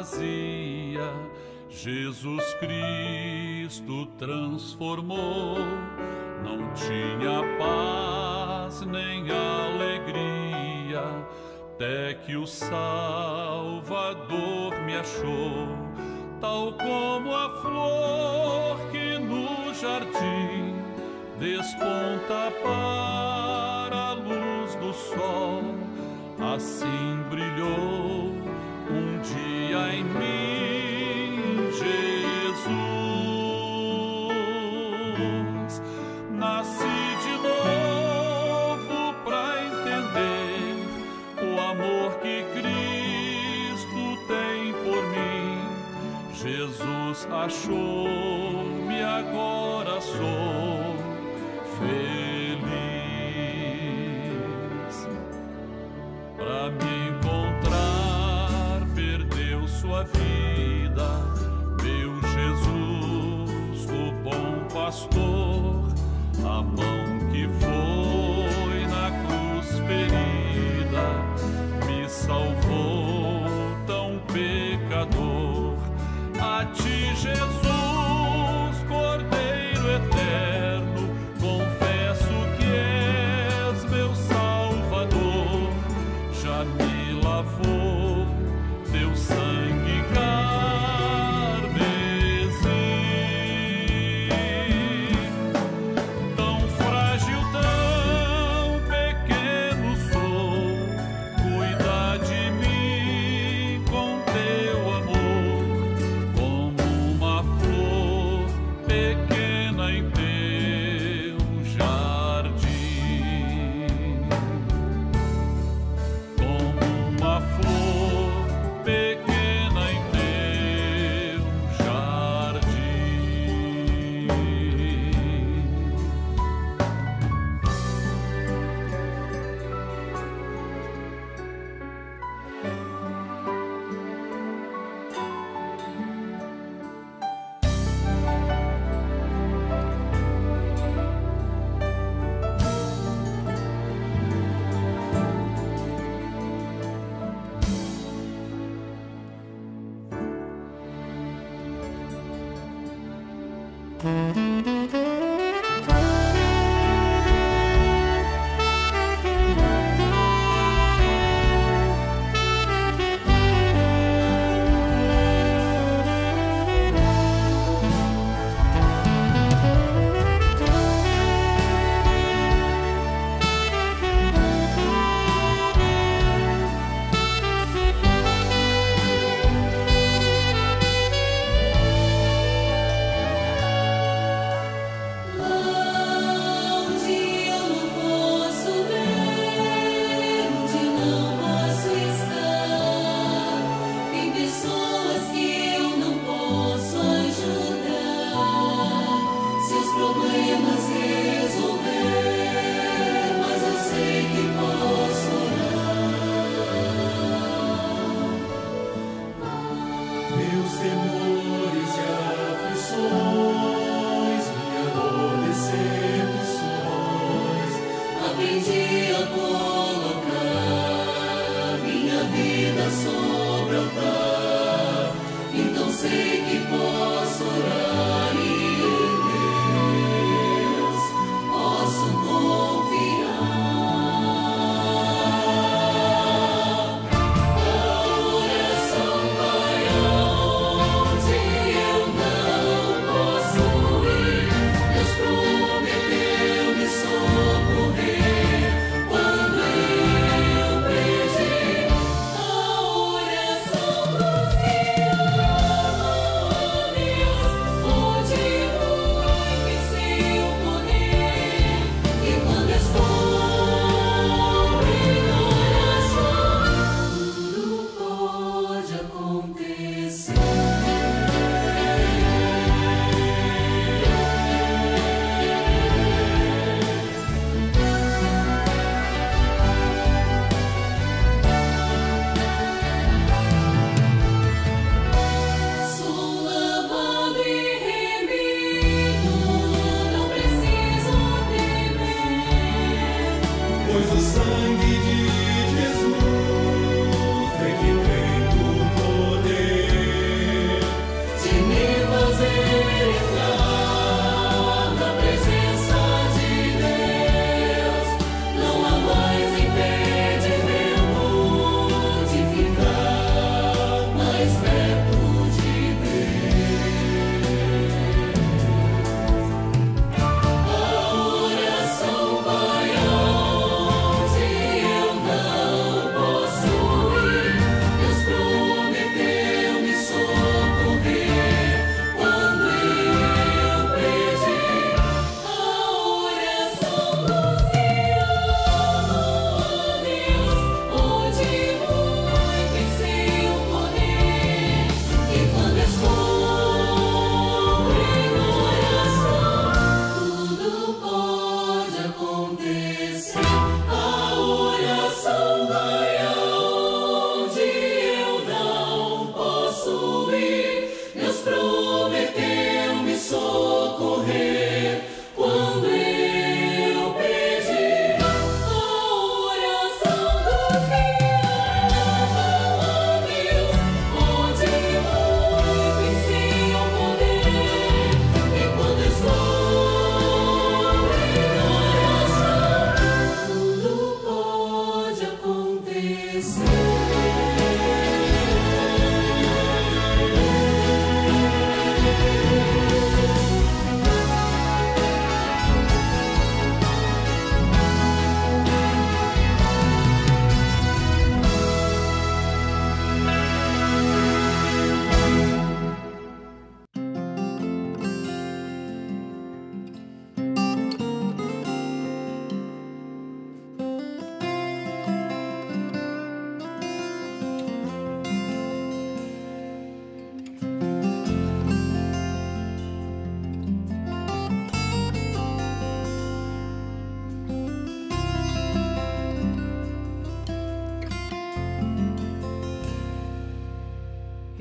vazia, Jesus Cristo transformou. Não tinha paz nem alegria, até que o Salvador me achou. Tal como a flor que no jardim desponta para a luz do sol, assim brilhou um dia em mim Jesus. Nasci de novo para entender o amor que Cristo tem por mim. Jesus achou-me, agora sou feliz. Para me encontrar, perdeu sua vida, meu Jesus, o bom pastor, a mão que foi na cruz ferida, me salvou tão pecador. A ti, Jesus, Cordeiro eterno, confesso que és meu Salvador. Já me lavou teu sangue carmesim. Tão frágil, tão pequeno sou, cuida de mim com teu amor, como uma flor pequena em teu jardim. Como uma flor pequena em teu jardim.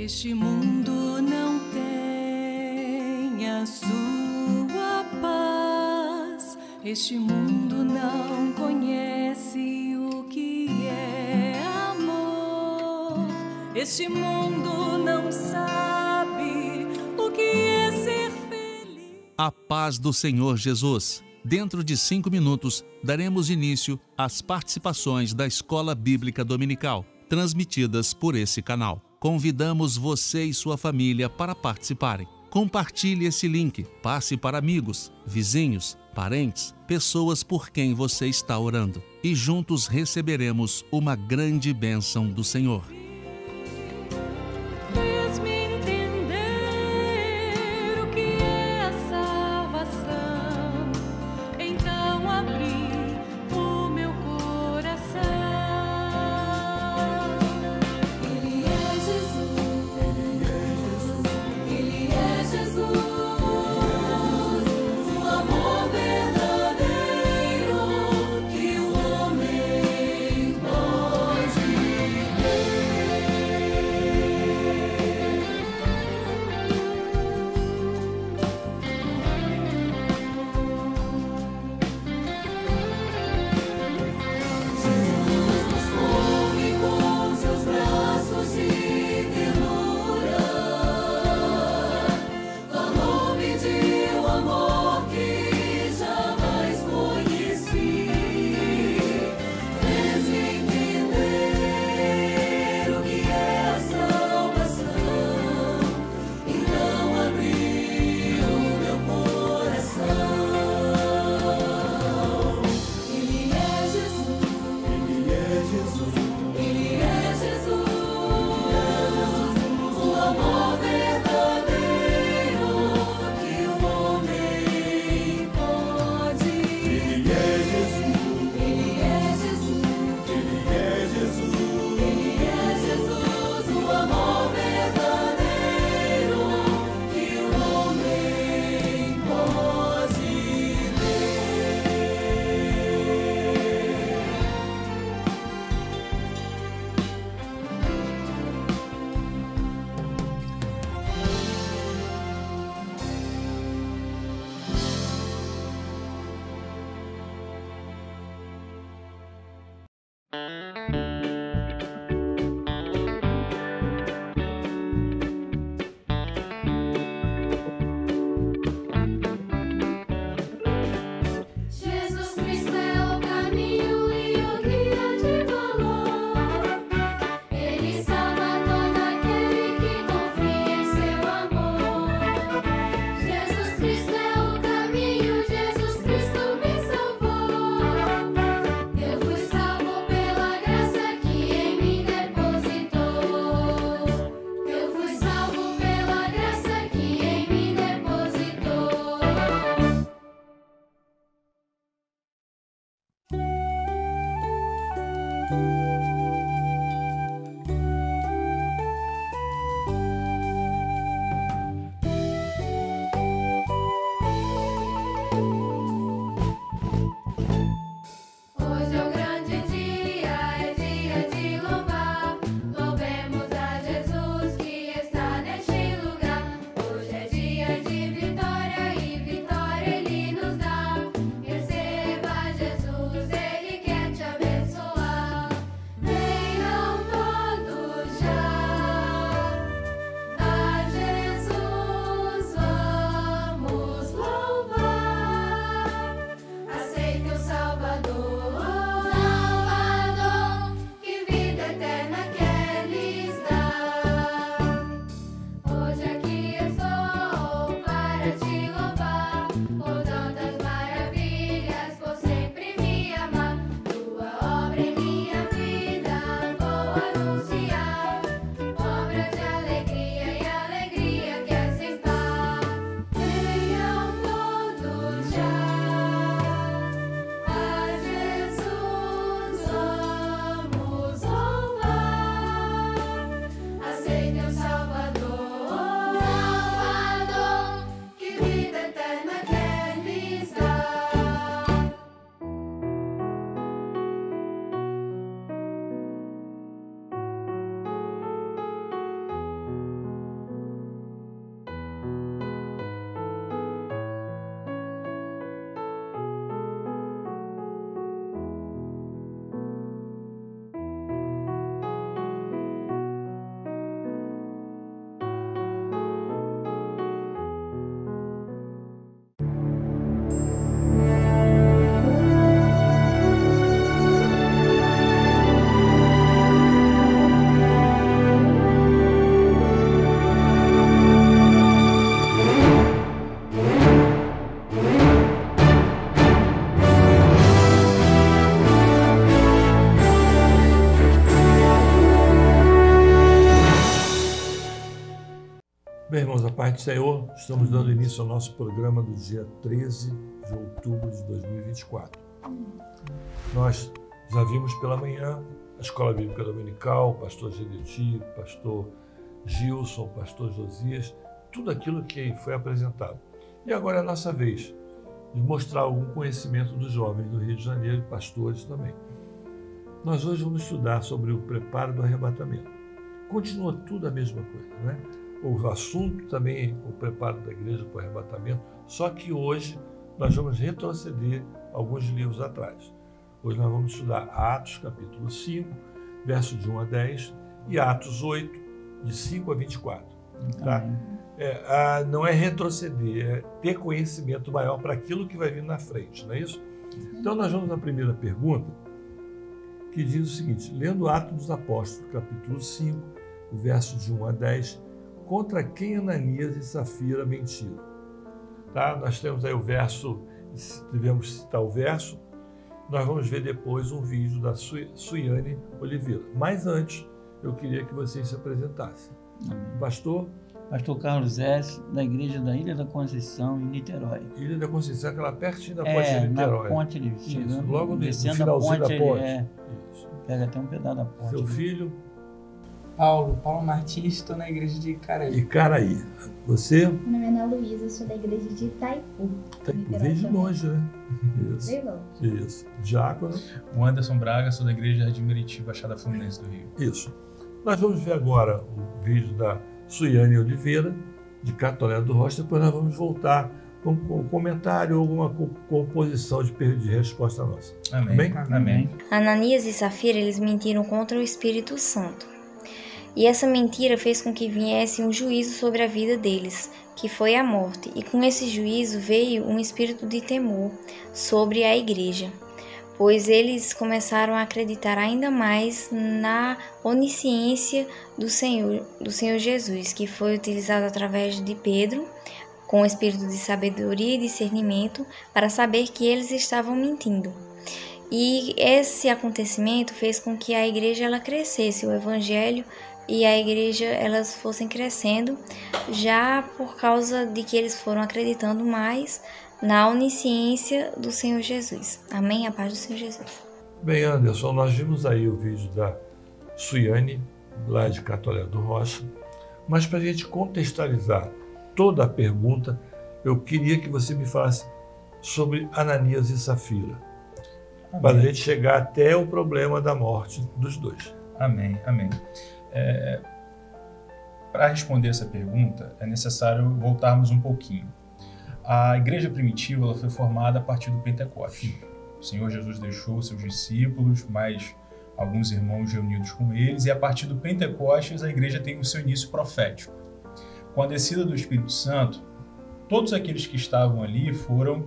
Este mundo não tem a sua paz. Este mundo não conhece o que é amor. Este mundo não sabe o que é ser feliz. A paz do Senhor Jesus. Dentro de 5 minutos, daremos início às participações da Escola Bíblica Dominical, transmitidas por esse canal. Convidamos você e sua família para participarem. Compartilhe esse link, passe para amigos, vizinhos, parentes, pessoas por quem você está orando. E juntos receberemos uma grande bênção do Senhor. Fez-me entender o que é a salvação. Então abri o meu coração. Ele é Jesus, Ele é Jesus, o amor verdadeiro que o homem pode ter. Paz do Senhor, estamos dando início ao nosso programa do dia 13 de outubro de 2024. Nós já vimos pela manhã a Escola Bíblica Dominical, o pastor Geneti, o pastor Gilson, o pastor Josias, tudo aquilo que foi apresentado. E agora é a nossa vez de mostrar algum conhecimento dos jovens do Rio de Janeiro, pastores também. Nós hoje vamos estudar sobre o preparo do arrebatamento. Continua tudo a mesma coisa, né? O assunto também, o preparo da igreja para o arrebatamento, só que hoje nós vamos retroceder alguns livros atrás. Hoje nós vamos estudar Atos, capítulo 5, versos de 1 a 10, e Atos 8, de 5 a 24. Tá? Não é retroceder, é ter conhecimento maior para aquilo que vai vir na frente, não é isso? Então nós vamos na primeira pergunta, que diz o seguinte: lendo Atos dos Apóstolos, capítulo 5, versos de 1 a 10, contra quem Ananias e Safira mentiram? Tá? Nós temos aí o verso, devemos citar o verso, nós vamos ver depois um vídeo da Suiane Oliveira. Mas antes, eu queria que vocês se apresentassem. Pastor Carlos S., da Igreja da Ilha da Conceição, em Niterói. Ilha da Conceição, aquela pertinho da ponte de Niterói. Na ponte de Isso, logo no finalzinho da ponte. Isso. Pega até um pedaço da ponte. Seu filho? Paulo Martins, estou na igreja de Icaraí. Icaraí. Você? Meu nome é Ana Luísa, sou da igreja de Itaipu. Veio de longe, né? Isso. Veio longe. Isso. Diácono? O Anderson Braga, sou da igreja de Meriti, Baixada Fluminense do Rio. Isso. Nós vamos ver agora o vídeo da Suiane Oliveira, de Catolé do Rocha, depois nós vamos voltar com um comentário ou alguma composição de resposta nossa. Amém. Amém. Ananias e Safira, eles mentiram contra o Espírito Santo. E essa mentira fez com que viesse um juízo sobre a vida deles, que foi a morte. E com esse juízo veio um espírito de temor sobre a igreja, pois eles começaram a acreditar ainda mais na onisciência do Senhor Jesus, que foi utilizado através de Pedro, com o espírito de sabedoria e discernimento, para saber que eles estavam mentindo. E esse acontecimento fez com que a igreja ela crescesse, o evangelho e a igreja elas fossem crescendo, já por causa de que eles foram acreditando mais na onisciência do Senhor Jesus. Amém? A paz do Senhor Jesus. Bem, Anderson, nós vimos aí o vídeo da Suiane, lá de Catolé do Rocha, mas para a gente contextualizar toda a pergunta, eu queria que você me falasse sobre Ananias e Safira, para a gente chegar até o problema da morte dos dois. Amém. Para responder essa pergunta, é necessário voltarmos um pouquinho. A igreja primitiva ela foi formada a partir do Pentecostes. O Senhor Jesus deixou seus discípulos, mais alguns irmãos reunidos com eles, e a partir do Pentecostes a igreja tem o seu início profético. Com a descida do Espírito Santo, todos aqueles que estavam ali foram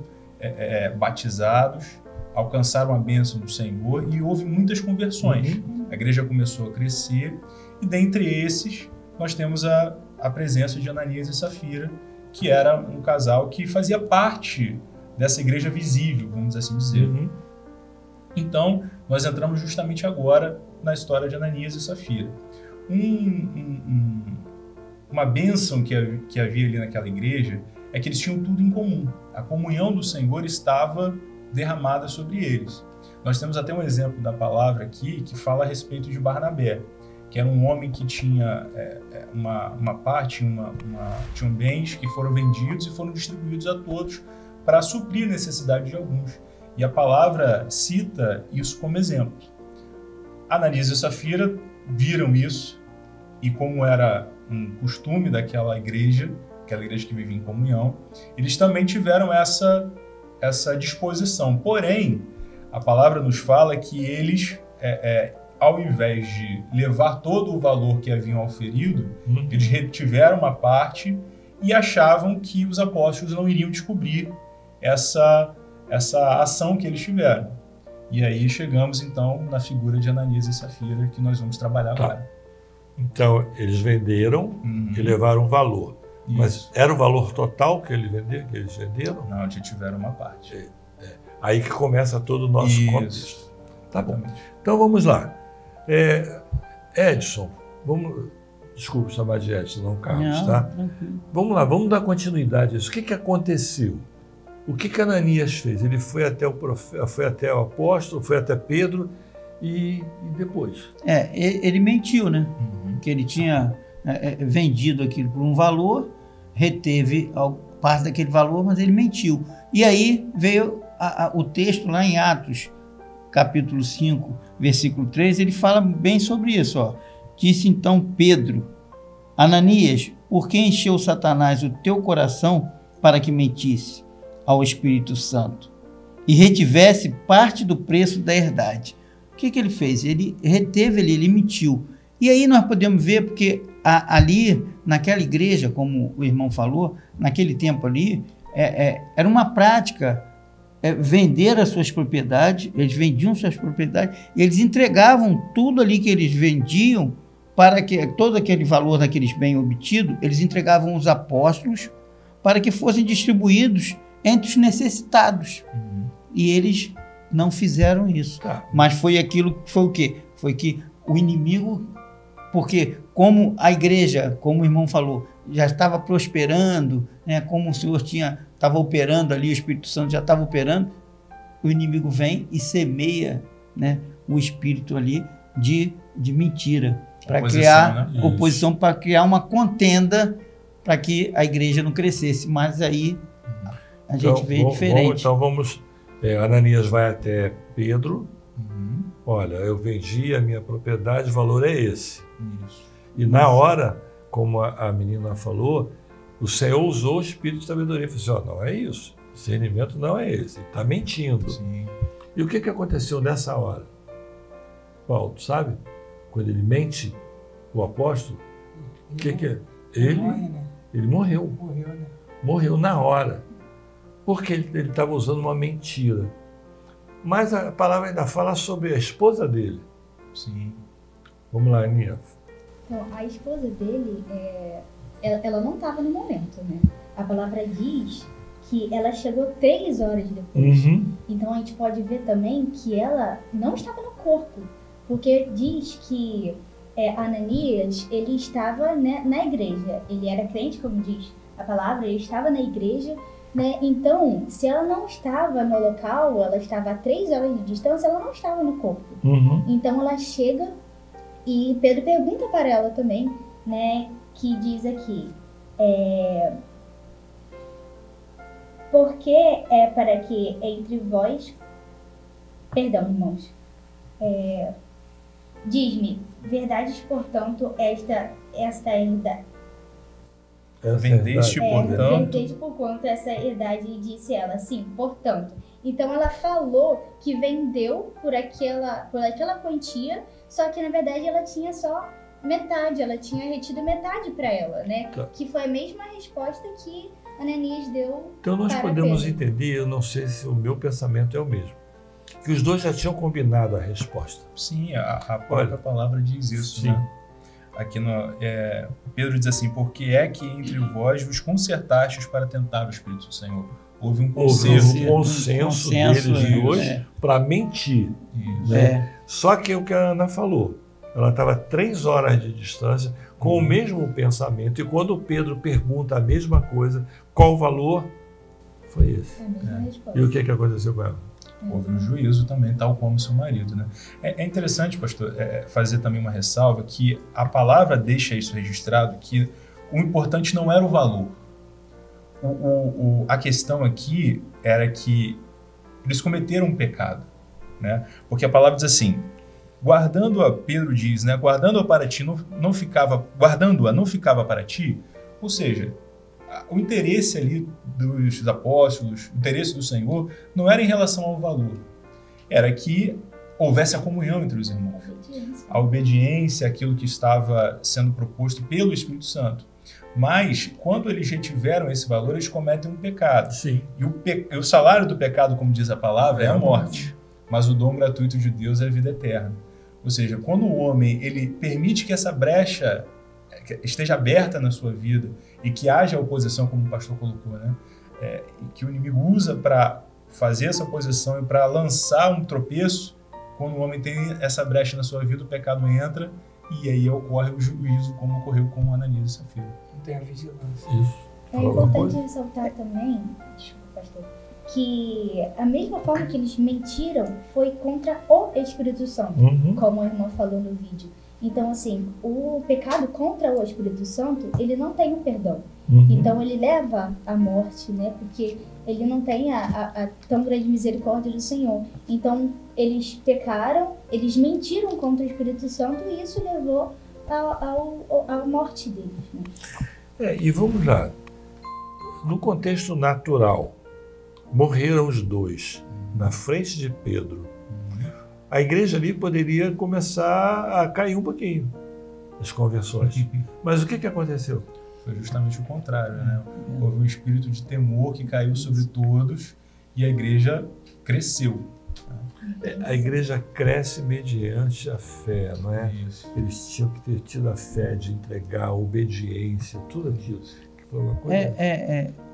batizados, alcançaram a bênção do Senhor e houve muitas conversões. A igreja começou a crescer e dentre esses nós temos a presença de Ananias e Safira, que era um casal que fazia parte dessa igreja visível, vamos assim dizer. Então, nós entramos justamente agora na história de Ananias e Safira. Uma bênção que havia ali naquela igreja é que eles tinham tudo em comum. A comunhão do Senhor estava derramada sobre eles. Nós temos até um exemplo da palavra aqui que fala a respeito de Barnabé, que era um homem que tinha uma parte, tinham bens que foram vendidos e foram distribuídos a todos para suprir a necessidade de alguns. E a palavra cita isso como exemplo. Ananias e Safira viram isso e, como era um costume daquela igreja, aquela igreja que vivia em comunhão, eles também tiveram essa disposição. Porém, a palavra nos fala que eles, ao invés de levar todo o valor que haviam auferido, eles retiveram uma parte e achavam que os apóstolos não iriam descobrir essa ação que eles tiveram. E aí chegamos, então, na figura de Ananias e Safira, que nós vamos trabalhar agora. Então, eles venderam e levaram valor. Isso. Mas era o valor total que eles venderam? Não, eles tiveram uma parte. Aí que começa todo o nosso contexto. Tá bom. Exatamente. Então, vamos lá. Edson, Desculpe chamar de Edson, não Carlos, Não, tá? tranquilo. Vamos lá, vamos dar continuidade a isso. O que aconteceu? O que Ananias fez? Ele foi até o profeta, foi até o apóstolo, foi até Pedro e depois? Ele mentiu, né? Que ele tinha vendido aquilo por um valor, reteve parte daquele valor, mas ele mentiu. E aí veio o texto lá em Atos, capítulo 5, versículo 3, ele fala bem sobre isso, ó. Disse então Pedro: Ananias, por que encheu Satanás o teu coração para que mentisse ao Espírito Santo e retivesse parte do preço da herdade? O que ele fez? Ele reteve, ele mentiu. E aí nós podemos ver, porque ali, naquela igreja, como o irmão falou, naquele tempo ali, era uma prática vender as suas propriedades, eles vendiam suas propriedades, eles entregavam tudo ali que eles vendiam, para que todo aquele valor daqueles bens obtidos, eles entregavam aos apóstolos para que fossem distribuídos entre os necessitados. E eles não fizeram isso. Tá. Mas foi aquilo, foi o quê? Foi que o inimigo, porque como a igreja, como o irmão falou, já estava prosperando, né, como o Senhor estava operando ali, o Espírito Santo já estava operando, o inimigo vem e semeia, né, o espírito ali de mentira, para criar oposição, para criar uma contenda para que a igreja não crescesse. Mas aí a gente vê diferente. Então vamos, Ananias vai até Pedro. Olha, eu vendi a minha propriedade, o valor é esse. Isso. E na hora, como a menina falou, o Senhor usou o espírito de sabedoria e falou assim: não é isso, o discernimento não é esse, ele está mentindo. Sim. E o que aconteceu nessa hora? Paulo, tu sabe? Quando ele mente, o apóstolo, o que é? Ele morreu. Morreu, né? Morreu na hora. Porque ele estava usando uma mentira. Mas a palavra ainda fala sobre a esposa dele. Sim. Vamos lá, Aninha. Então, a esposa dele, ela não estava no momento, né? A palavra diz que ela chegou 3 horas depois. Então, a gente pode ver também que ela não estava no corpo. Porque diz que Ananias, ele estava, né, na igreja. Ele era crente, como diz a palavra, ele estava na igreja, né? Então, se ela não estava no local, ela estava a 3 horas de distância, ela não estava no corpo. Então, ela chega e Pedro pergunta para ela também, né, que diz aqui, porque é para que entre vós, perdão, irmãos, diz-me, verdades, portanto, esta herdade. Vendeste, portanto. Vendeste, porquanto, essa herdade, disse ela. Sim, portanto. Então ela falou que vendeu por aquela quantia, só que na verdade ela tinha só metade, ela tinha retido metade para ela, né? Tá. Que foi a mesma resposta que Ananias deu. Então nós para podemos Pedro. entender, eu não sei se o meu pensamento é o mesmo, que os dois já tinham combinado a resposta. Sim, a própria palavra diz isso, Sim. né? Aqui Pedro diz assim: porque é que entre vós vos concertastes para tentar o Espírito do Senhor. Houve um consenso deles dois para mentir. Né? Só que é o que a Ana falou, ela estava a 3 horas de distância com o mesmo pensamento, e quando Pedro pergunta a mesma coisa, qual o valor? Foi esse. A mesma resposta. E o que aconteceu com ela? Houve um juízo também, tal como seu marido, né? É interessante, pastor, fazer também uma ressalva que a palavra deixa isso registrado, que o importante não era o valor. A questão aqui era que eles cometeram um pecado, né? Porque a palavra diz assim: guardando-a, Pedro diz, né? Guardando-a para ti, guardando-a não ficava para ti. Ou seja, o interesse ali dos apóstolos, o interesse do Senhor, não era em relação ao valor. Era que houvesse a comunhão entre os irmãos. A obediência àquilo que estava sendo proposto pelo Espírito Santo. Mas, quando eles retiveram esse valor, eles cometem um pecado. Sim. E o salário do pecado, como diz a palavra, é a morte. Mas o dom gratuito de Deus é a vida eterna. Ou seja, quando o homem ele permite que essa brecha esteja aberta na sua vida e que haja oposição, como o pastor colocou, né? Que o inimigo usa para fazer essa oposição e para lançar um tropeço, quando o homem tem essa brecha na sua vida, o pecado entra e aí ocorre o juízo, como ocorreu com Ananias e Safira. Não tem a vigilância. Isso. É importante ressaltar também, desculpa, pastor, que a mesma forma que eles mentiram foi contra o Espírito Santo, como a irmã falou no vídeo. Então, assim, o pecado contra o Espírito Santo, ele não tem um perdão. Então, ele leva à morte, né? Porque ele não tem a tão grande misericórdia do Senhor. Então, eles pecaram, eles mentiram contra o Espírito Santo e isso levou à morte deles, né? E vamos lá. No contexto natural, morreram os dois na frente de Pedro. A igreja ali poderia começar a cair um pouquinho, as conversões. Mas o que aconteceu? Foi justamente o contrário, né? Houve um espírito de temor que caiu sobre todos e a igreja cresceu. A igreja cresce mediante a fé, não é? Isso. Eles tinham que ter tido a fé de entregar, a obediência, tudo aquilo. Que foi uma coisa...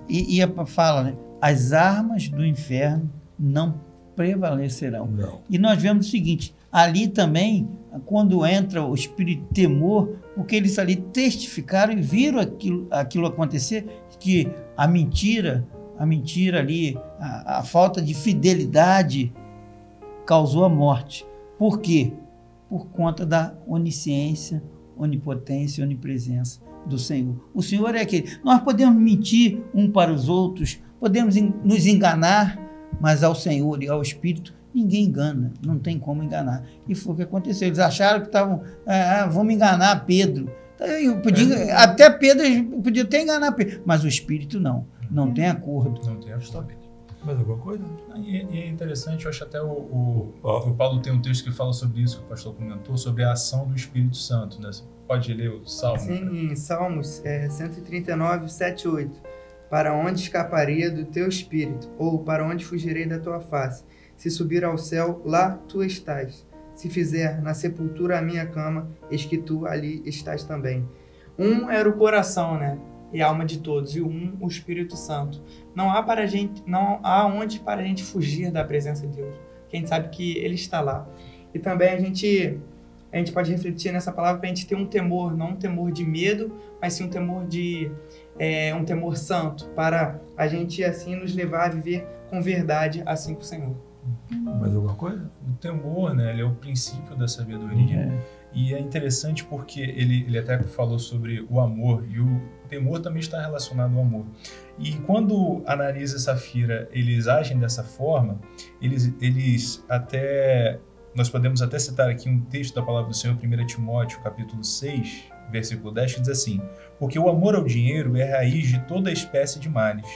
E fala, né? As armas do inferno não prevalecerão. Não. E nós vemos o seguinte, ali também, quando entra o espírito de temor, porque eles ali testificaram e viram aquilo acontecer, que a mentira ali, a falta de fidelidade causou a morte. Por quê? Por conta da onisciência, onipotência e onipresença do Senhor. O Senhor é aquele. Nós podemos mentir um para os outros, podemos nos enganar, mas ao Senhor e ao Espírito ninguém engana, não tem como enganar. E foi o que aconteceu. Eles acharam que estavam, vamos enganar Pedro. Até Pedro, podia até enganar Pedro, mas o Espírito não tem acordo. Não tem acordo. Mais alguma coisa? E é interessante, eu acho até o Paulo tem um texto que fala sobre isso, que o pastor comentou, sobre a ação do Espírito Santo. Né? Você pode ler o Salmo? Sim, em Salmos 139, 7, 8. Para onde escaparia do teu espírito? Ou para onde fugirei da tua face? Se subir ao céu, lá tu estás. Se fizer na sepultura a minha cama, eis que tu ali estás também. Um era o coração, né? E a alma de todos. E o Espírito Santo. Não há onde para a gente fugir da presença de Deus. Porque a gente sabe que Ele está lá. E também a gente pode refletir nessa palavra para a gente ter um temor, não um temor de medo, mas sim um temor um temor santo, para a gente assim nos levar a viver com verdade assim com o Senhor. Mais alguma coisa? O temor, né, ele é o princípio da sabedoria. E é interessante porque ele até falou sobre o amor, e o temor também está relacionado ao amor. E quando Ananias e Safira, eles agem dessa forma, eles até... Nós podemos até citar aqui um texto da palavra do Senhor, 1 Timóteo, capítulo 6, versículo 10, que diz assim: porque o amor ao dinheiro é a raiz de toda espécie de males,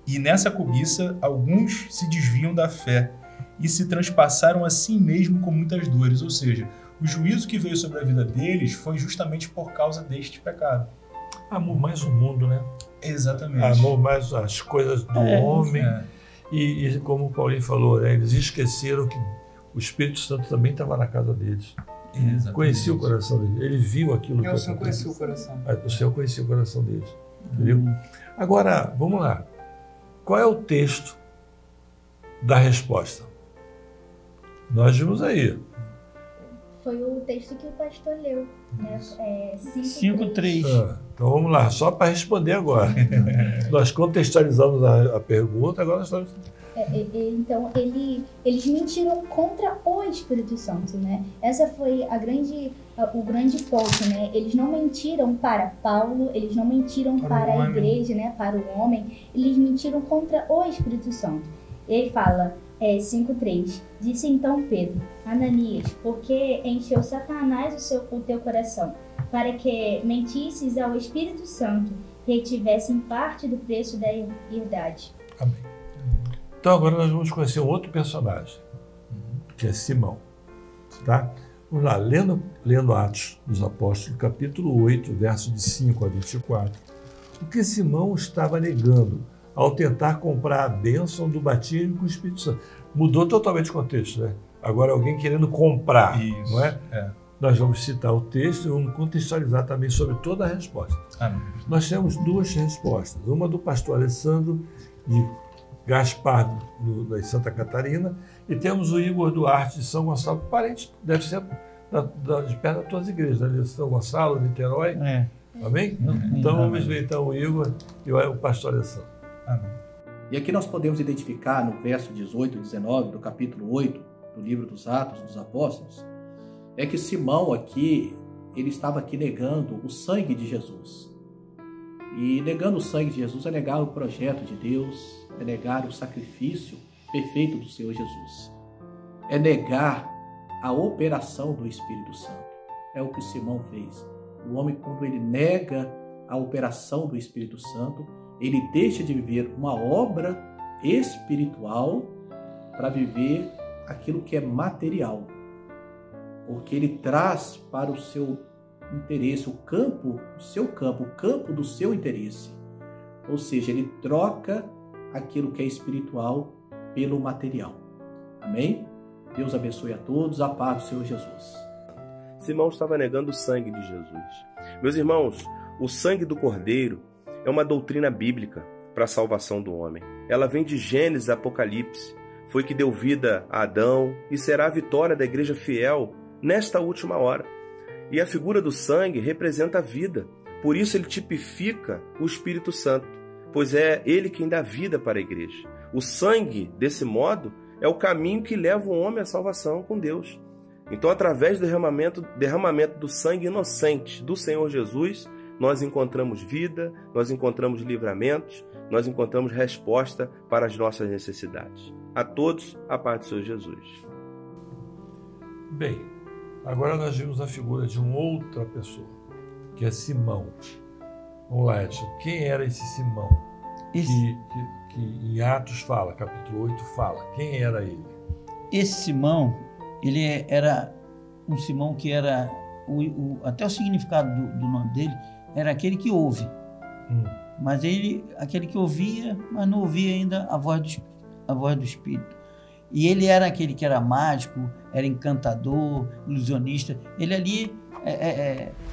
e nessa cobiça alguns se desviam da fé e se transpassaram a si mesmo com muitas dores. Ou seja, o juízo que veio sobre a vida deles foi justamente por causa deste pecado. Amor mais o mundo, né? Exatamente. Amor mais as coisas do homem. E como o Paulinho falou, né, eles esqueceram que o Espírito Santo também estava na casa deles. Exatamente. Conhecia o coração deles. Ele viu aquilo que O Senhor aconteceu. conhecia o coração. O Senhor conhecia o coração deles. Entendeu? Agora, vamos lá. Qual é o texto da resposta? Nós vimos aí. Foi o texto que o pastor leu, né? 5:3. Então vamos lá, só para responder agora. Nós contextualizamos a pergunta, agora nós estamos... Então, eles mentiram contra o Espírito Santo, né? Essa foi o grande ponto, né? Eles não mentiram para Paulo, eles não mentiram para a igreja, né? Para o homem, eles mentiram contra o Espírito Santo. Ele fala, 5:3, disse então Pedro, Ananias, porque encheu Satanás o teu coração, para que mentisses ao Espírito Santo, retivessem parte do preço da herdade. Amém. Então agora nós vamos conhecer um outro personagem, que é Simão. Tá? Vamos lá, lendo Atos dos Apóstolos, capítulo 8, verso de 5 a 24, o que Simão estava negando ao tentar comprar a bênção do batismo com o Espírito Santo. Mudou totalmente o contexto, né? Agora alguém querendo comprar, isso, não é? Nós vamos citar o texto e vamos contextualizar também sobre toda a resposta. Amém. Nós temos duas respostas, uma do pastor Alessandro de Gaspar, em Santa Catarina, e temos o Igor Duarte de São Gonçalo, parente, deve ser de perto das tuas igrejas, ali, São Gonçalo, Niterói. Amém? Então vamos ver então o Igor e o pastor Alessandro. Amém. E aqui nós podemos identificar no verso 18 e 19 do capítulo 8 do livro dos Atos dos Apóstolos, é que Simão aqui, ele estava aqui negando o sangue de Jesus. E negando o sangue de Jesus é negar o projeto de Deus, é negar o sacrifício perfeito do Senhor Jesus. É negar a operação do Espírito Santo. É o que Simão fez. O homem, quando ele nega a operação do Espírito Santo, ele deixa de viver uma obra espiritual para viver aquilo que é material. Porque ele traz para o seu interesse, o campo do seu interesse. Ou seja, ele troca aquilo que é espiritual pelo material. Amém? Deus abençoe a todos, a paz do Senhor Jesus. Simão estava negando o sangue de Jesus. Meus irmãos, o sangue do Cordeiro é uma doutrina bíblica para a salvação do homem. Ela vem de Gênesis a Apocalipse. Foi que deu vida a Adão e será a vitória da igreja fiel nesta última hora. E a figura do sangue representa a vida. Por isso ele tipifica o Espírito Santo, pois é ele quem dá vida para a igreja. O sangue, desse modo, é o caminho que leva o homem à salvação com Deus. Então, através do derramamento do sangue inocente do Senhor Jesus, nós encontramos vida, nós encontramos livramentos, nós encontramos resposta para as nossas necessidades. A todos, a paz do Senhor Jesus. Bem, agora nós vimos a figura de uma outra pessoa, que é Simão. Vamos lá, Edson. Quem era esse Simão? Que em Atos fala, capítulo 8 fala. Quem era ele? Esse Simão, ele era um Simão que era, até o significado do nome dele, era aquele que ouve. Mas aquele que ouvia, mas não ouvia ainda a voz do Espírito. E ele era aquele que era mágico, era encantador, ilusionista. Ele ali,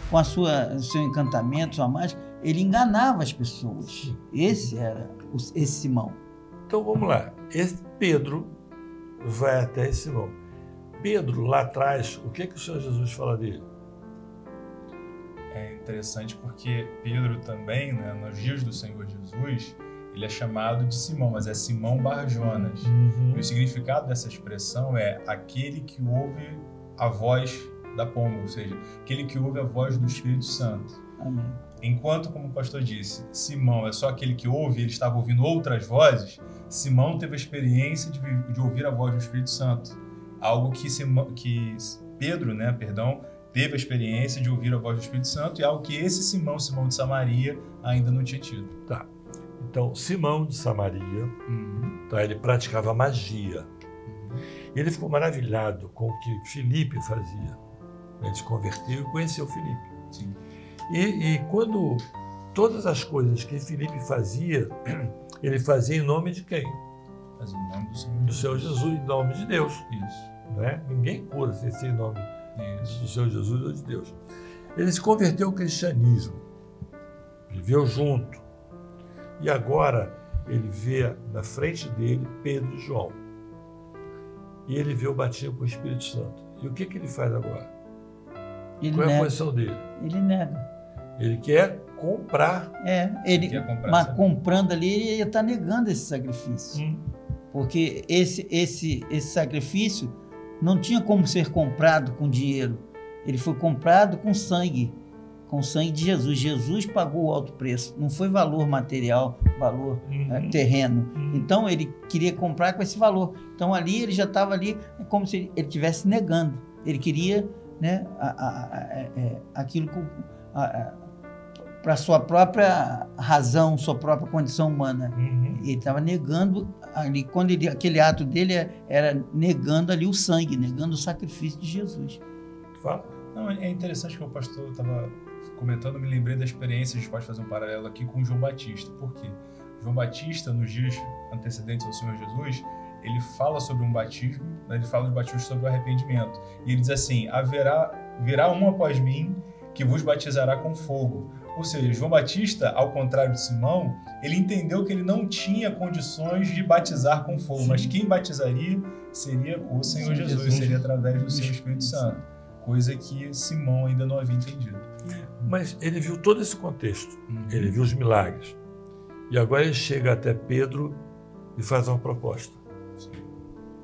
com seu encantamento, sua mágica, ele enganava as pessoas. Esse era esse Simão. Então vamos lá. Esse Pedro vai até esse Simão. Pedro, lá atrás, o que o Senhor Jesus fala dele? É interessante porque Pedro também, né, nos dias do Senhor Jesus, ele é chamado de Simão, mas é Simão Bar-Jonas. E o significado dessa expressão é aquele que ouve a voz da pomba, ou seja, aquele que ouve a voz do Espírito Santo. Amém. Enquanto, como o pastor disse, Simão é só aquele que ouve, ele estava ouvindo outras vozes, Simão teve a experiência de ouvir a voz do Espírito Santo. Algo que Pedro, teve a experiência de ouvir a voz do Espírito Santo, e algo que esse Simão de Samaria, ainda não tinha tido. Tá. Então, Simão de Samaria, ele praticava magia. Ele ficou maravilhado com o que Filipe fazia. Ele se converteu e conheceu Filipe. Sim. E quando todas as coisas que Filipe fazia, ele fazia em nome de quem? Fazia em nome do Senhor Jesus, em nome de Deus. Isso. Não é? Ninguém cura sem ser em nome do Senhor Jesus ou de Deus. Ele se converteu ao cristianismo, viveu junto. E agora ele vê na frente dele Pedro e João. E ele vê o batismo com o Espírito Santo. E o que ele faz agora? Qual é a posição dele? Ele nega. Ele quer comprar. Mas comprando ali, ele ia estar negando esse sacrifício. Porque esse sacrifício não tinha como ser comprado com dinheiro. Ele foi comprado com sangue de Jesus. Jesus pagou o alto preço. Não foi valor material, valor terreno. Então, ele queria comprar com esse valor. Então, ali, ele já estava ali como se ele estivesse negando. Ele queria, né, aquilo para sua própria razão, sua própria condição humana. Ele estava negando ali, aquele ato dele era negando ali o sangue, negando o sacrifício de Jesus. Fala. Não, é interessante que o pastor estava comentando, me lembrei da experiência, a gente pode fazer um paralelo aqui com João Batista. Por quê? João Batista, nos dias antecedentes ao Senhor Jesus, ele fala sobre um batismo, né? Ele fala de batismo sobre o arrependimento. E ele diz assim, virá um após mim que vos batizará com fogo. Ou seja, João Batista, ao contrário de Simão, ele entendeu que ele não tinha condições de batizar com fogo, mas quem batizaria seria o Senhor Jesus, seria através do seu Espírito Santo. coisa que Simão ainda não havia entendido. Mas ele viu todo esse contexto, ele viu os milagres. E agora ele chega até Pedro e faz uma proposta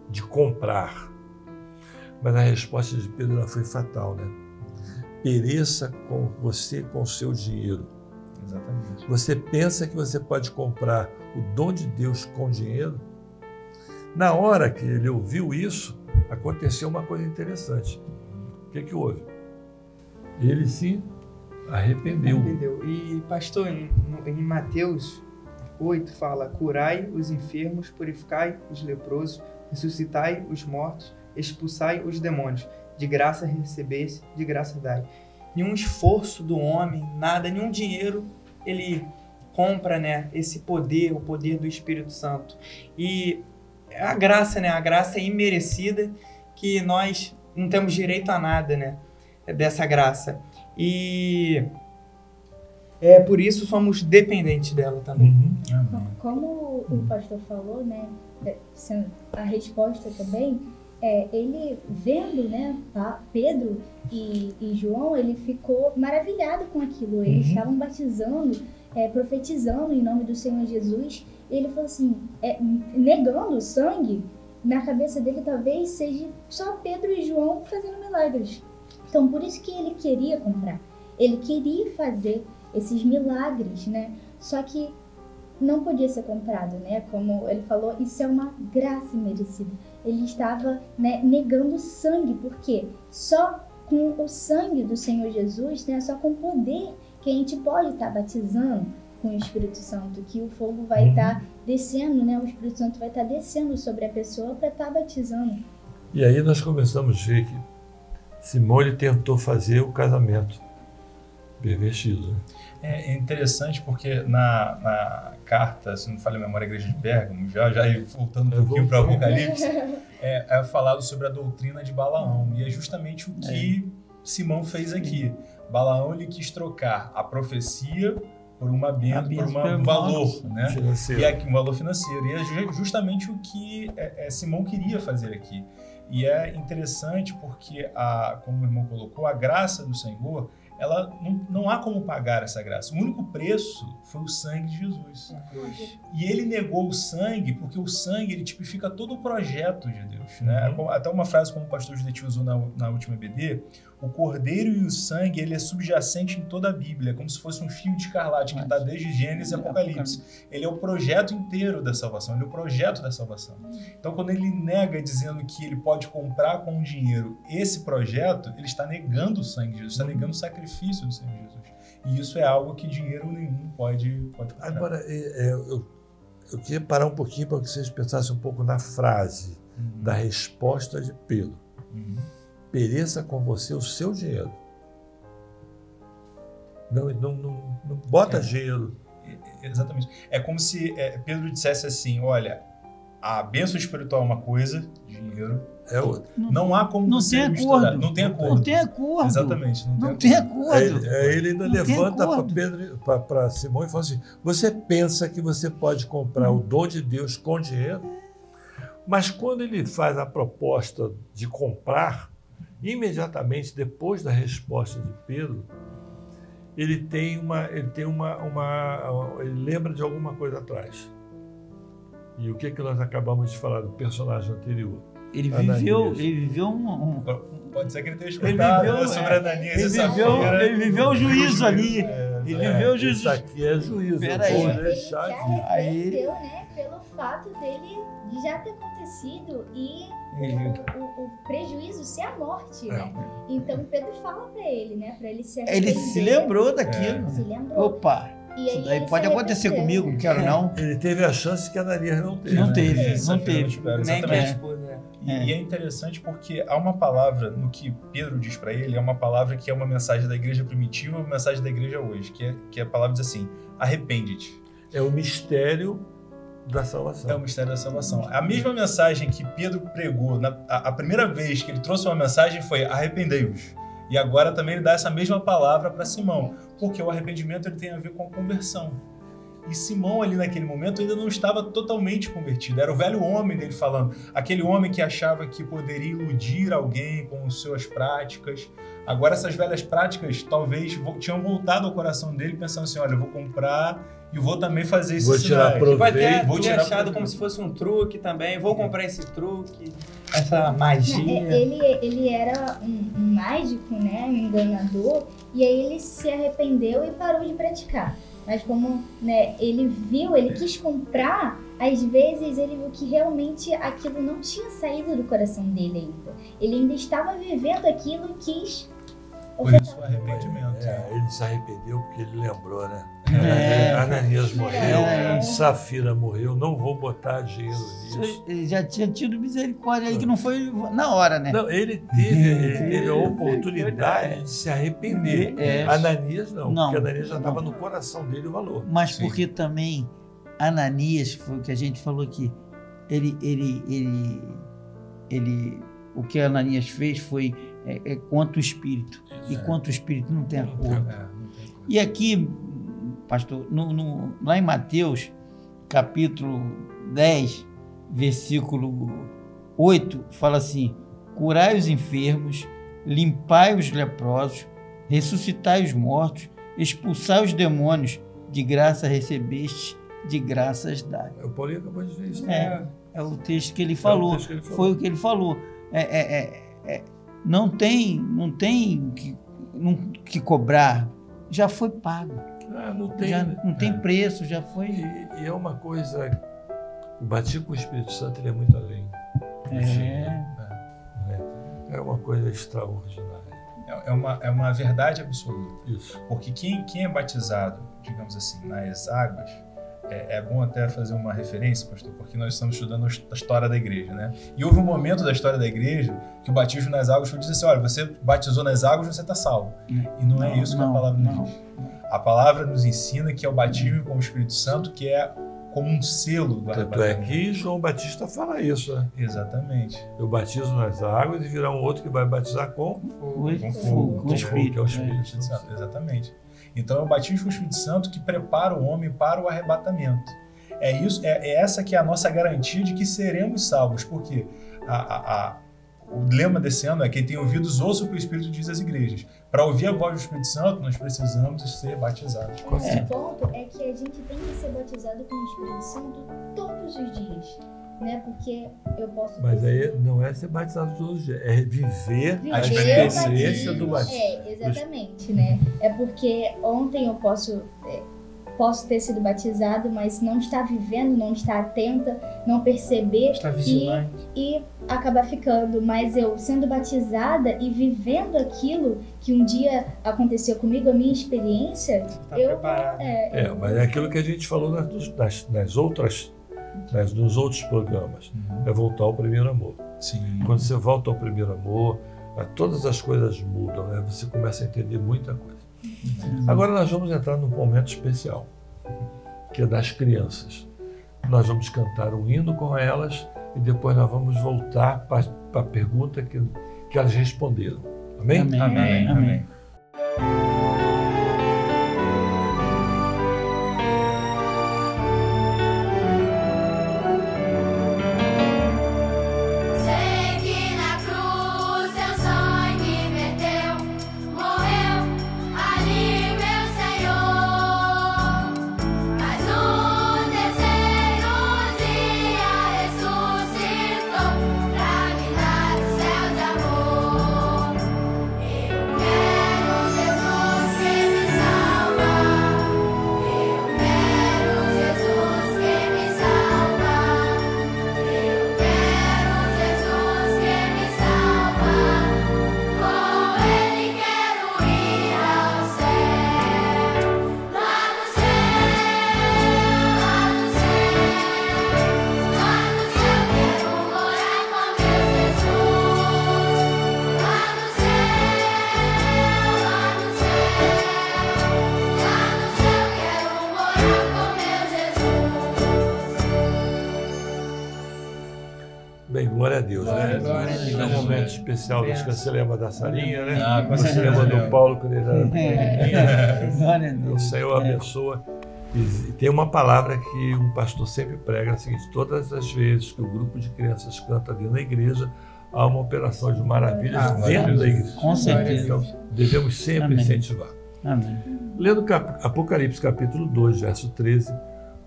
de comprar. Mas a resposta de Pedro ela foi fatal, né? Pereça com você com o seu dinheiro. Exatamente. Você pensa que você pode comprar o dom de Deus com dinheiro? Na hora que ele ouviu isso, aconteceu uma coisa interessante. O que houve? Ele se arrependeu. E, pastor, em Mateus 8 fala: curai os enfermos, purificai os leprosos, ressuscitai os mortos, expulsai os demônios. De graça recebeste, de graça dai. Nenhum esforço do homem, nada, nenhum dinheiro, ele compra, né, esse poder, o poder do Espírito Santo. E a graça, né, a graça é imerecida, que nós não temos direito a nada, né, dessa graça. E por isso somos dependentes dela também. Como o pastor falou, né, a resposta também, ele vendo, né, Pedro e João, ele ficou maravilhado com aquilo. Eles estavam batizando, profetizando em nome do Senhor Jesus. E ele falou assim, negando o sangue, na cabeça dele talvez seja só Pedro e João fazendo milagres. Então, por isso que ele queria comprar. Ele queria fazer esses milagres, né? Só que não podia ser comprado, né? Como ele falou, isso é uma graça imerecida. Ele estava, né, negando sangue, porque só com o sangue do Senhor Jesus, né, só com o poder que a gente pode estar batizando com o Espírito Santo, que o fogo vai estar descendo, né? O Espírito Santo vai estar descendo sobre a pessoa para estar batizando. E aí nós começamos a ver que Simão ele tentou fazer o casamento pervertido, né? É interessante porque na carta, se não falha a memória, a Igreja de Pérgamo, já voltando um pouquinho para o Apocalipse, é falado sobre a doutrina de Balaão, e é justamente o que Simão fez aqui. Balaão ele quis trocar a profecia por uma bênção, por um valor, né? Financeiro. E aqui, um valor financeiro. E é justamente o que Simão queria fazer aqui. E é interessante porque, como o irmão colocou, a graça do Senhor, ela não há como pagar essa graça. O único preço foi o sangue de Jesus. E ele negou o sangue porque o sangue ele tipifica todo o projeto de Deus, né? Até uma frase como o pastor Judete usou na última EBD, o cordeiro e o sangue ele é subjacente em toda a Bíblia, como se fosse um fio de escarlate que está desde Gênesis e Apocalipse. Ele é o projeto inteiro da salvação, ele é o projeto da salvação. Então, quando ele nega dizendo que ele pode comprar com dinheiro esse projeto, ele está negando o sangue de Jesus, está negando o sacrifício do Senhor Jesus. E isso é algo que dinheiro nenhum pode comprar. Agora, eu queria parar um pouquinho para que vocês pensassem um pouco na frase da resposta de Pedro. Pereça com você o seu dinheiro. Não bota dinheiro. Exatamente. É como se Pedro dissesse assim, olha, a bênção espiritual é uma coisa, dinheiro é outra. Não há como você misturar. Não tem acordo. Não tem acordo. Exatamente. Não tem acordo. Ele ainda levanta para Simão e fala assim, você pensa que você pode comprar o dom de Deus com dinheiro? Mas quando ele faz a proposta de comprar, imediatamente depois da resposta de Pedro, ele lembra de alguma coisa atrás. E o que nós acabamos de falar do personagem anterior? Ele viveu um... Pode ser que ele tenha escutado sobre Ananias e Safira. Ele viveu o juízo ali. Ele viveu o juízo. Isso aqui é juízo. Peraí. Ele se arrependeu, né, pelo fato dele de já ter acontecido e o prejuízo ser a morte, né? Então Pedro fala para ele, né, para ele se arrepender. Ele se lembrou daquilo. Se lembrou. Opa! Isso daí pode acontecer comigo, não quero não. Ele teve a chance que Ananias não teve. Não teve. Nem minha esposa. E é interessante porque há uma palavra no que Pedro diz para ele, é uma palavra que é uma mensagem da igreja primitiva, uma mensagem da igreja hoje, que a palavra diz assim, arrepende-te. É o mistério da salvação. É o mistério da salvação. A mesma mensagem que Pedro pregou, a primeira vez que ele trouxe uma mensagem foi arrependei-vos. E agora também ele dá essa mesma palavra para Simão, porque o arrependimento ele tem a ver com a conversão. E Simão ali naquele momento ainda não estava totalmente convertido. Era o velho homem dele falando. Aquele homem que achava que poderia iludir alguém com suas práticas. Agora essas velhas práticas talvez tinham voltado ao coração dele pensando assim, olha, eu vou comprar e vou também fazer esse tirar proveito. Vai ter achado como se fosse um truque também. Vou comprar esse truque, essa magia. Ele era um mágico, né, um enganador, e aí ele se arrependeu e parou de praticar. Mas como, né, ele quis comprar, às vezes ele viu que realmente aquilo não tinha saído do coração dele ainda. Ele ainda estava vivendo aquilo e quis... Por isso o arrependimento. Ele se arrependeu porque ele lembrou, né? Ananias morreu, Safira morreu, não vou botar dinheiro nisso. Ele já tinha tido misericórdia aí, que não foi na hora, né? Não, ele teve a oportunidade de se arrepender. Ananias não, porque Ananias já estava no coração dele o valor. Mas porque também Ananias, foi o que a gente falou aqui, o que Ananias fez foi contra o Espírito. E contra o Espírito não tem acordo. E aqui, pastor, lá em Mateus, capítulo 10, versículo 8, fala assim: curai os enfermos, limpai os leprosos, ressuscitai os mortos, expulsai os demônios, de graça recebeste, de graças dai. O Paulinho acabou de dizer isso. É o texto que ele falou. Foi o que ele falou. Não tem que cobrar, já foi pago. Não tem preço, já foi. E é uma coisa, o batismo com o Espírito Santo ele é muito além. É uma coisa extraordinária. É uma verdade absoluta. Isso. Porque quem é batizado, digamos assim, nas águas, é bom até fazer uma referência, pastor, porque nós estamos estudando a história da igreja, né? E houve um momento da história da igreja que o batismo nas águas foi dizer assim, olha, você batizou nas águas, você está salvo. E não é isso que a palavra nos diz. A palavra nos ensina que é o batismo com o Espírito Santo, que é como um selo do arrebatamento. Tanto é que João Batista fala isso, né? Exatamente. Eu batizo nas águas e virá um outro que vai batizar com fogo, com o Espírito. Que é o Espírito Santo. Exatamente. Então é o batismo com o Espírito Santo que prepara o homem para o arrebatamento. É essa que é a nossa garantia de que seremos salvos, porque o lema desse ano é: quem tem ouvidos, ouça o que o Espírito diz às igrejas. Para ouvir a voz do Espírito Santo, nós precisamos ser batizados. O ponto é que a gente tem que ser batizado com o Espírito Santo todos os dias, né? Porque eu posso... Mas aí não é ser batizado todos os dias, é viver a experiência do batismo. Exatamente, né? É porque ontem eu posso ter sido batizado, mas não estar vivendo, não estar atenta, não perceber e acabar ficando. Mas eu sendo batizada e vivendo aquilo que um dia aconteceu comigo, a minha experiência, mas é aquilo que a gente falou nos outros programas. É voltar ao primeiro amor. Sim. Quando você volta ao primeiro amor, todas as coisas mudam, né? Você começa a entender muita coisa. Agora nós vamos entrar num momento especial, que é das crianças. Nós vamos cantar um hino com elas e depois nós vamos voltar para a pergunta que elas responderam. Amém? Amém. Glória a Deus, né? Glória a Deus. É um momento especial. Acho que você lembra da Sarinha, né? Com você certeza. lembra do Paulo quando ele era pequenininho. Glória a Deus. O Senhor abençoa. E tem uma palavra que um pastor sempre prega, é a seguinte: todas as vezes que o grupo de crianças canta dentro da igreja, há uma operação de maravilhas dentro da igreja. Com certeza. Então, devemos sempre Amém. incentivar. Amém. Lendo Apocalipse capítulo 2, verso 13,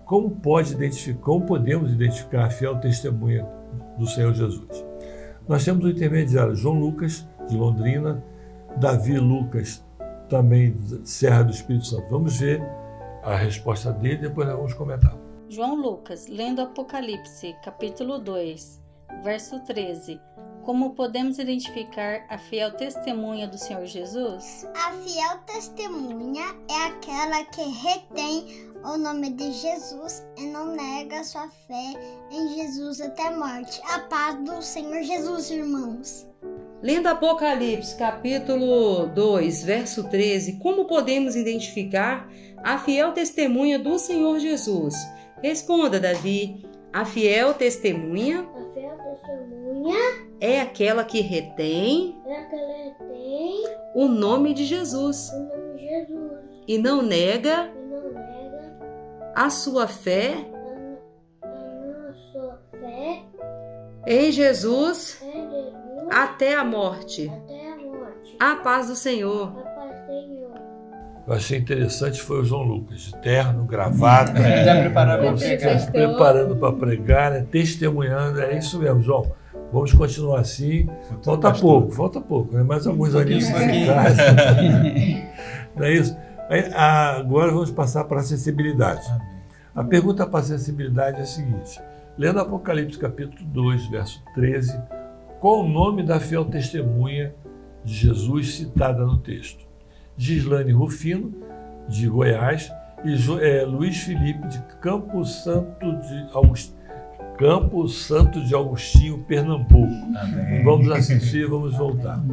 como podemos identificar a fiel testemunha do Senhor Jesus? Nós temos o intermediário João Lucas, de Londrina, Davi Lucas, também de Serra do Espírito Santo. Vamos ver a resposta dele e depois nós vamos comentar. João Lucas, lendo Apocalipse, capítulo 2, verso 13. Como podemos identificar a fiel testemunha do Senhor Jesus? A fiel testemunha é aquela que retém o nome de Jesus e não nega sua fé em Jesus até a morte. A paz do Senhor Jesus, irmãos. Lendo Apocalipse, capítulo 2, verso 13, como podemos identificar a fiel testemunha do Senhor Jesus? Responda, Davi. A fiel testemunha é aquela que retém o nome de Jesus e não nega a sua fé em Jesus até a morte. A paz do Senhor. Eu achei interessante, foi o João Lucas, de terno, gravata, Se preparando para pregar, né? Testemunhando, é isso mesmo, João. Vamos continuar assim. Falta pouco, né? Mais alguns aninhos em casa. Não é isso? Agora vamos passar para a acessibilidade. A pergunta para a acessibilidade é a seguinte: lendo Apocalipse capítulo 2, verso 13, qual o nome da fiel testemunha de Jesus citada no texto? Gislane Rufino, de Goiás, e Luiz Felipe, de Campo Santo de Agostinho, Pernambuco. Amém. Vamos assistir, vamos voltar.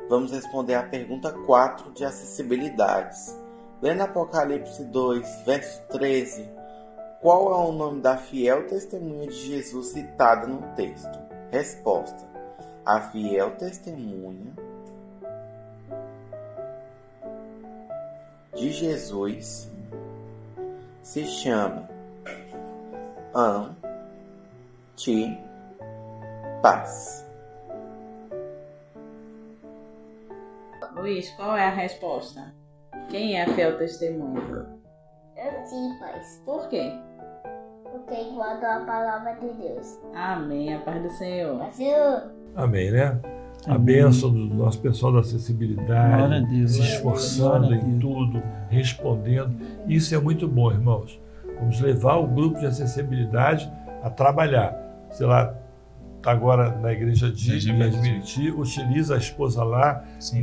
Vamos responder a pergunta 4 de acessibilidades. Lendo Apocalipse 2, verso 13, qual é o nome da fiel testemunha de Jesus citada no texto? Resposta: a fiel testemunha de Jesus se chama Antipas. Luiz, qual é a resposta? Quem é a fiel testemunha? Antipas. Por quê? Porque guardou a palavra de Deus. Amém. A paz do Senhor. Amém, né? A bênção do nosso pessoal da acessibilidade, se esforçando em tudo, respondendo. Isso é muito bom, irmãos. Vamos levar o grupo de acessibilidade a trabalhar. Sei lá, está agora na igreja de Meriti, utiliza a esposa lá, em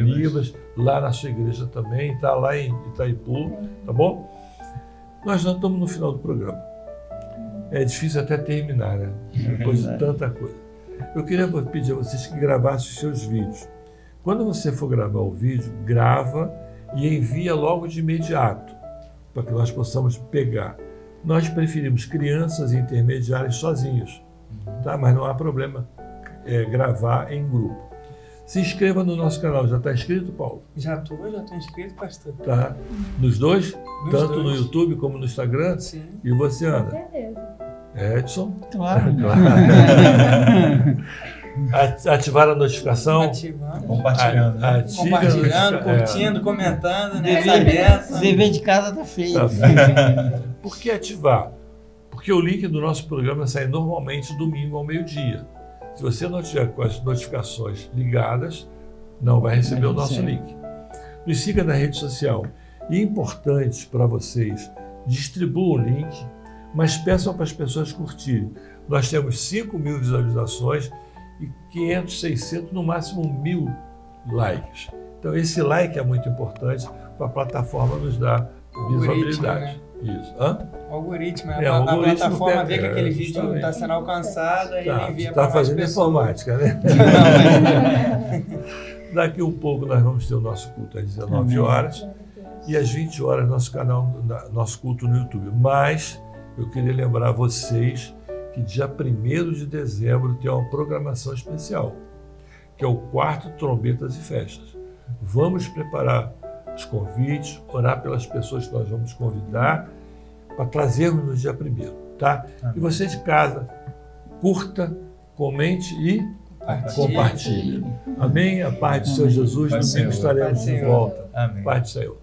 Libras, lá na sua igreja também, está lá em Itaipu, tá bom? Nós já estamos no final do programa. É difícil até terminar, né? Depois de tanta coisa. Eu queria pedir a vocês que gravassem os seus vídeos. Quando você for gravar o vídeo, grava e envia logo de imediato, para que nós possamos pegar. Nós preferimos crianças e intermediários sozinhos, tá? Mas não há problema gravar em grupo. Se inscreva no nosso canal. Já está inscrito, Paulo? Já estou inscrito, pastor. Tá. Nos dois? Nos Tanto dois. No YouTube como no Instagram? Sim. E você, Ana? Edson? Claro. Ativar a notificação? Ativando. Compartilhando. Compartilhando, curtindo, comentando, né? Dever de casa está feito. Tá feito. Por que ativar? Porque o link do nosso programa sai normalmente domingo ao meio-dia. Se você não tiver com as notificações ligadas, não vai receber o nosso link. Nos siga na rede social. E é importante para vocês, distribuam o link, mas peçam para as pessoas curtirem. Nós temos 5.000 visualizações e 500, 600, no máximo 1.000 likes. Então esse like é muito importante para a plataforma nos dar visibilidade. Isso. O algoritmo, o a algoritmo plataforma vê que aquele vídeo está sendo alcançado e ele envia para mais fazendo pessoas. informática, né? Daqui um pouco nós vamos ter o nosso culto às 19 horas e às 20 horas nosso culto no YouTube. Mas eu queria lembrar vocês que dia 1º de dezembro tem uma programação especial, que é o quarto Trombetas e Festas. Vamos preparar os convites, orar pelas pessoas que nós vamos convidar para trazermos no dia 1º, tá? E você de casa, curta, comente e compartilhe. Amém? A paz do Senhor Jesus, domingo estaremos de volta. Amém. Paz do Senhor.